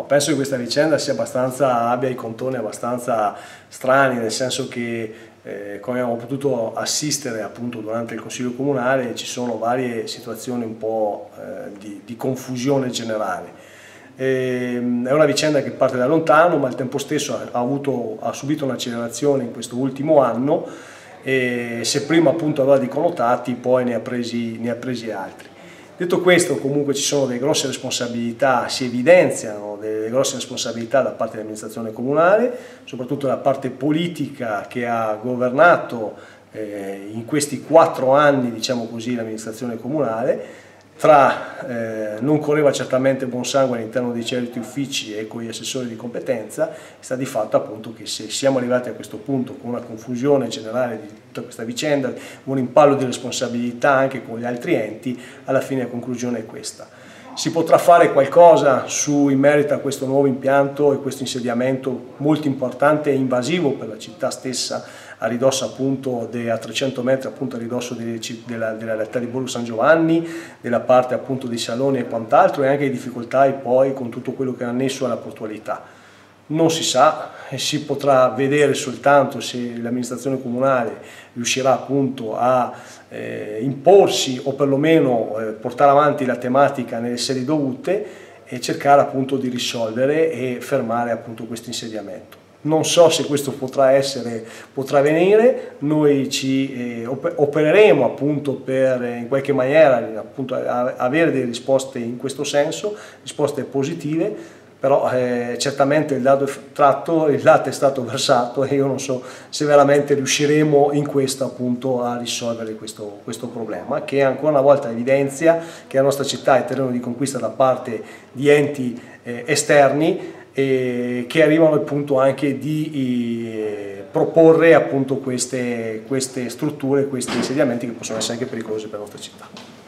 penso che questa vicenda abbia i contorni abbastanza strani, nel senso che come abbiamo potuto assistere appunto durante il Consiglio Comunale ci sono varie situazioni un po' di confusione generale. È una vicenda che parte da lontano, ma al tempo stesso ha subito un'accelerazione in questo ultimo anno, e se prima appunto aveva dei connotati, poi ne ha presi altri. Detto questo, comunque ci sono delle grosse responsabilità, si evidenziano delle grosse responsabilità da parte dell'amministrazione comunale, soprattutto da parte politica che ha governato in questi 4 anni, diciamo così, l'amministrazione comunale. Non correva certamente buon sangue all'interno di certi uffici e con gli assessori di competenza. Sta di fatto appunto che se siamo arrivati a questo punto con una confusione generale di tutta questa vicenda, un impallo di responsabilità anche con gli altri enti, alla fine la conclusione è questa. Si potrà fare qualcosa in merito a questo nuovo impianto e questo insediamento molto importante e invasivo per la città stessa, a ridosso appunto a 300 metri appunto a ridosso della realtà di Borgo San Giovanni, della parte appunto dei saloni e quant'altro, e anche di difficoltà e poi con tutto quello che è annesso alla portualità. Non si sa, e si potrà vedere soltanto se l'amministrazione comunale riuscirà appunto a imporsi o perlomeno portare avanti la tematica nelle sedi dovute e cercare appunto di risolvere e fermare appunto questo insediamento. Non so se questo potrà venire, noi ci opereremo appunto per in qualche maniera appunto avere delle risposte in questo senso, risposte positive. Però certamente il dato è tratto, il latte è stato versato e io non so se veramente riusciremo in questo appunto a risolvere questo problema, che ancora una volta evidenzia che la nostra città è terreno di conquista da parte di enti esterni che arrivano appunto anche di proporre appunto queste strutture, questi insediamenti che possono essere anche pericolosi per la nostra città.